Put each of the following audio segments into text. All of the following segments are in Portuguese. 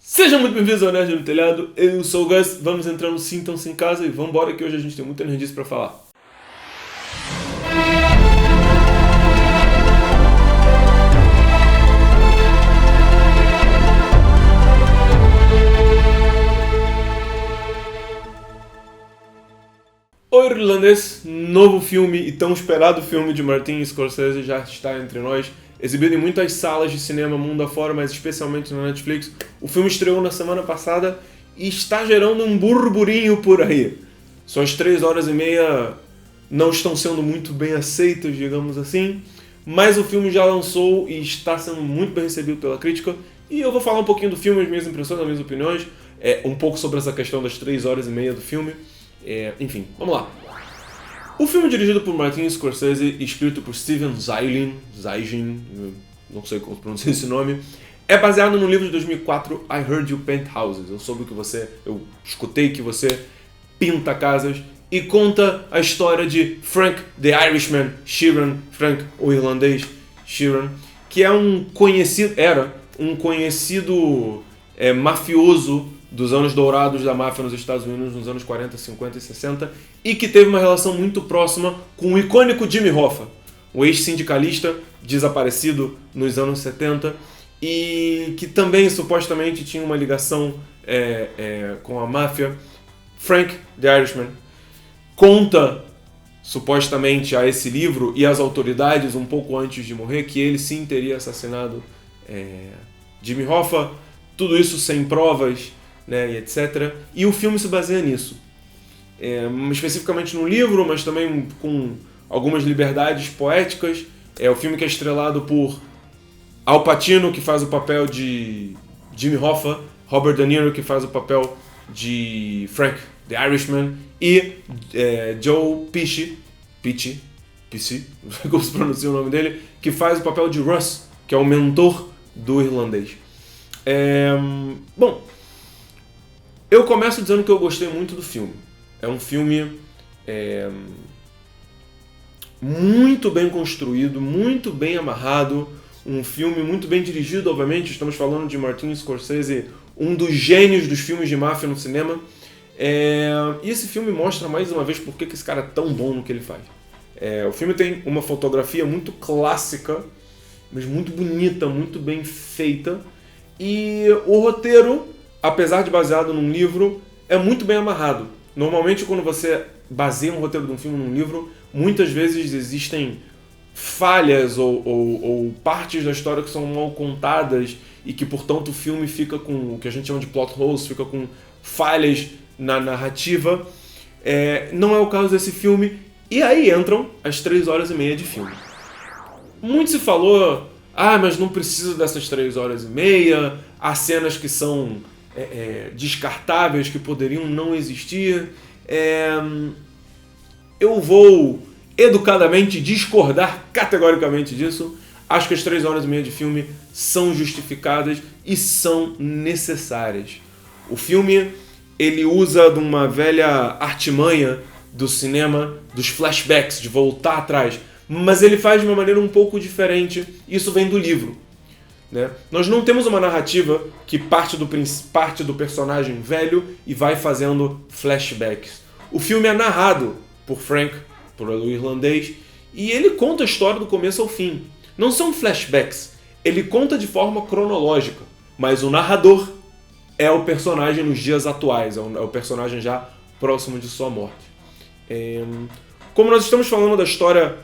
Sejam muito bem-vindos ao Nerd no Telhado, eu sou o Gus, vamos entrar no Sintam-se em Casa e vambora que hoje a gente tem muita energia pra falar. O Irlandês, novo filme e tão esperado filme de Martin Scorsese já está entre nós. Exibido em muitas salas de cinema mundo afora, mas especialmente na Netflix. O filme estreou na semana passada e está gerando um burburinho por aí. Suas 3 horas e meia não estão sendo muito bem aceitas, digamos assim, mas o filme já lançou e está sendo muito bem recebido pela crítica. E eu vou falar um pouquinho do filme, as minhas impressões, as minhas opiniões, um pouco sobre essa questão das 3 horas e meia do filme. Enfim, vamos lá. O filme é dirigido por Martin Scorsese e escrito por Steven Zaillian, não sei como pronunciar esse nome, é baseado no livro de 2004 I Heard You Paint Houses. Eu escutei que você pinta casas, e conta a história de Frank the Irishman Sheeran, Frank o irlandês Sheeran, que era um conhecido mafioso dos anos dourados da máfia nos Estados Unidos nos anos 40, 50 e 60, e que teve uma relação muito próxima com o icônico Jimmy Hoffa, um ex-sindicalista desaparecido nos anos 70, e que também supostamente tinha uma ligação com a máfia. Frank the Irishman conta supostamente a esse livro e às autoridades um pouco antes de morrer que ele sim teria assassinado Jimmy Hoffa, tudo isso sem provas, né, e etc. E o filme se baseia nisso. Especificamente no livro, mas também com algumas liberdades poéticas. É o filme que é estrelado por Al Pacino, que faz o papel de Jimmy Hoffa, Robert De Niro, que faz o papel de Frank the Irishman, e Joe Pesci, não sei como se pronuncia o nome dele, que faz o papel de Russ, que é o mentor do irlandês. Bom, eu começo dizendo que eu gostei muito do filme. É um filme muito bem construído, muito bem amarrado, um filme muito bem dirigido, obviamente. Estamos falando de Martin Scorsese, um dos gênios dos filmes de máfia no cinema. E esse filme mostra mais uma vez por que esse cara é tão bom no que ele faz. O filme tem uma fotografia muito clássica, mas muito bonita, muito bem feita. E o roteiro, apesar de baseado num livro, é muito bem amarrado. Normalmente, quando você baseia um roteiro de um filme num livro, muitas vezes existem falhas ou partes da história que são mal contadas e que, portanto, o filme fica com o que a gente chama de plot holes, fica com falhas na narrativa. Não é o caso desse filme. E aí entram as 3 horas e meia de filme. Muito se falou, mas não precisa dessas 3 horas e meia, há cenas que são descartáveis, que poderiam não existir. Eu vou educadamente discordar categoricamente disso. Acho que as 3 horas e meia de filme são justificadas e são necessárias. O filme, ele usa de uma velha artimanha do cinema, dos flashbacks, de voltar atrás, mas ele faz de uma maneira um pouco diferente. Isso vem do livro, né? Nós não temos uma narrativa que parte do personagem velho e vai fazendo flashbacks. O filme é narrado por Frank, por o irlandês, e ele conta a história do começo ao fim. Não são flashbacks, ele conta de forma cronológica, mas o narrador é o personagem nos dias atuais, é o personagem já próximo de sua morte. Como nós estamos falando da história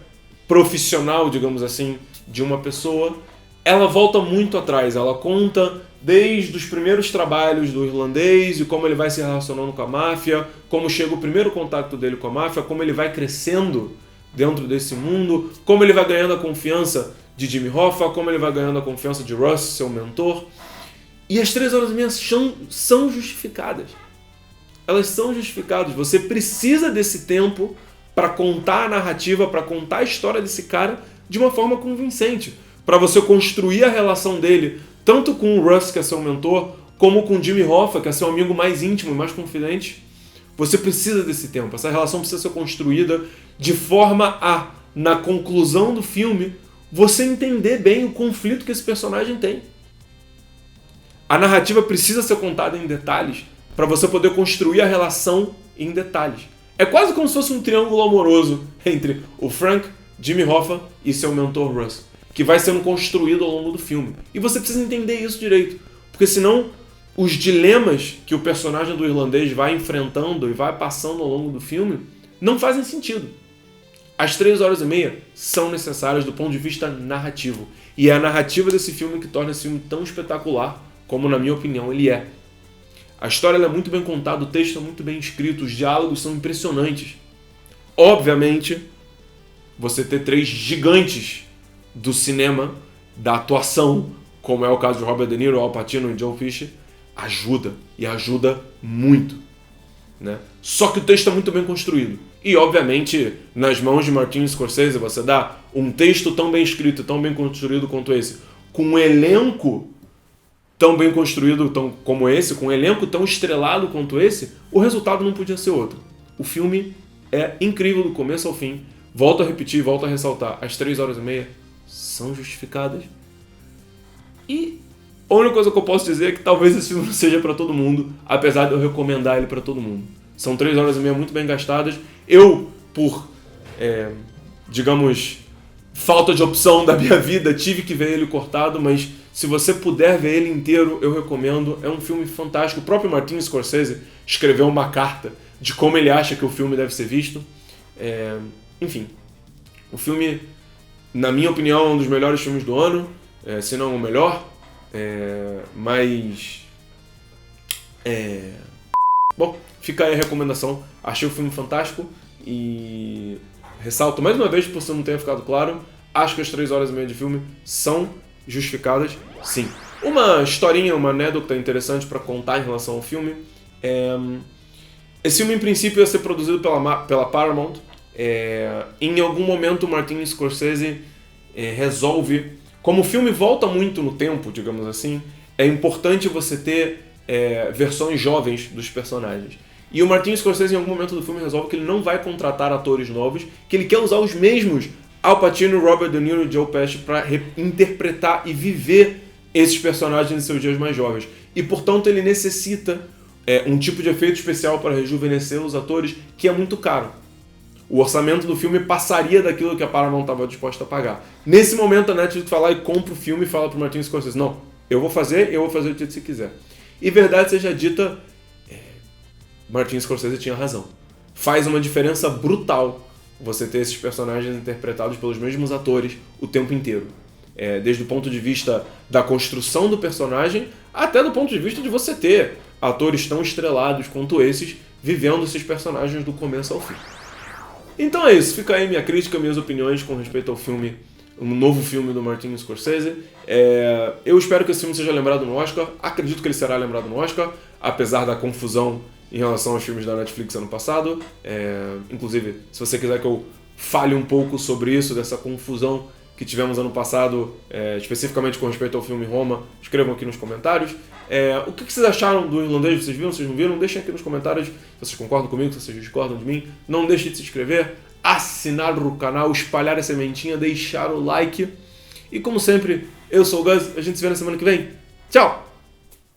profissional, digamos assim, de uma pessoa, ela volta muito atrás. Ela conta desde os primeiros trabalhos do irlandês e como ele vai se relacionando com a máfia, como chega o primeiro contato dele com a máfia, como ele vai crescendo dentro desse mundo, como ele vai ganhando a confiança de Jimmy Hoffa, como ele vai ganhando a confiança de Russ, seu mentor. E as 3 horas e meia são justificadas. Elas são justificadas. Você precisa desse tempo para contar a narrativa, para contar a história desse cara de uma forma convincente, para você construir a relação dele, tanto com o Russ, que é seu mentor, como com o Jimmy Hoffa, que é seu amigo mais íntimo e mais confidente. Você precisa desse tempo. Essa relação precisa ser construída de forma a, na conclusão do filme, você entender bem o conflito que esse personagem tem. A narrativa precisa ser contada em detalhes para você poder construir a relação em detalhes. É quase como se fosse um triângulo amoroso entre o Frank, Jimmy Hoffa e seu mentor Russ, que vai sendo construído ao longo do filme. E você precisa entender isso direito, porque senão os dilemas que o personagem do irlandês vai enfrentando e vai passando ao longo do filme não fazem sentido. As 3h30 são necessárias do ponto de vista narrativo. E é a narrativa desse filme que torna esse filme tão espetacular como, na minha opinião, ele é. A história é muito bem contada, o texto é muito bem escrito, os diálogos são impressionantes. Obviamente, você ter 3 gigantes do cinema, da atuação, como é o caso de Robert De Niro, Al Pacino e Joe Pesci, ajuda, e ajuda muito, né? Só que o texto é muito bem construído. E, obviamente, nas mãos de Martin Scorsese, você dá um texto tão bem escrito, tão bem construído quanto esse, com um elenco tão bem construído como esse, com um elenco tão estrelado quanto esse, o resultado não podia ser outro. O filme é incrível do começo ao fim. Volto a repetir, volto a ressaltar, as 3h30 são justificadas. E a única coisa que eu posso dizer é que talvez esse filme não seja para todo mundo, apesar de eu recomendar ele para todo mundo. São 3h30 muito bem gastadas. Eu, por, digamos, falta de opção da minha vida, tive que ver ele cortado, mas se você puder ver ele inteiro, eu recomendo. É um filme fantástico. O próprio Martin Scorsese escreveu uma carta de como ele acha que o filme deve ser visto. Enfim, o filme, na minha opinião, é um dos melhores filmes do ano, se não o melhor. Bom, fica aí a recomendação. Achei o filme fantástico e ressalto mais uma vez, por se não tenha ficado claro, acho que as 3h30 de filme são justificadas, sim. Uma historinha, uma anedota interessante para contar em relação ao filme. Esse filme, em princípio, ia ser produzido pela Paramount. Em algum momento, o Martin Scorsese resolve... Como o filme volta muito no tempo, digamos assim, é importante você ter versões jovens dos personagens. E o Martin Scorsese, em algum momento do filme, resolve que ele não vai contratar atores novos, que ele quer usar os mesmos Al Pacino, Robert De Niro e Joe Pesci para interpretar e viver esses personagens em seus dias mais jovens. E, portanto, ele necessita um tipo de efeito especial para rejuvenescer os atores que é muito caro. O orçamento do filme passaria daquilo que a Paramount estava disposta a pagar. Nesse momento, a Netflix vai lá e compra o filme e fala para o Martin Scorsese: não, eu vou fazer do jeito que você quiser. E verdade seja dita, Martin Scorsese tinha razão. Faz uma diferença brutal você ter esses personagens interpretados pelos mesmos atores o tempo inteiro. Desde o ponto de vista da construção do personagem, até do ponto de vista de você ter atores tão estrelados quanto esses vivendo esses personagens do começo ao fim. Então é isso, fica aí minha crítica, minhas opiniões com respeito ao filme, um novo filme do Martin Scorsese. Eu espero que esse filme seja lembrado no Oscar, acredito que ele será lembrado no Oscar, apesar da confusão em relação aos filmes da Netflix ano passado. Inclusive, se você quiser que eu fale um pouco sobre isso, dessa confusão que tivemos ano passado, especificamente com respeito ao filme Roma, escrevam aqui nos comentários. O que vocês acharam do Irlandês? Vocês viram? Vocês não viram? Deixem aqui nos comentários se vocês concordam comigo, se vocês discordam de mim. Não deixe de se inscrever, assinar o canal, espalhar a sementinha, deixar o like. E como sempre, eu sou o Gus, a gente se vê na semana que vem. Tchau!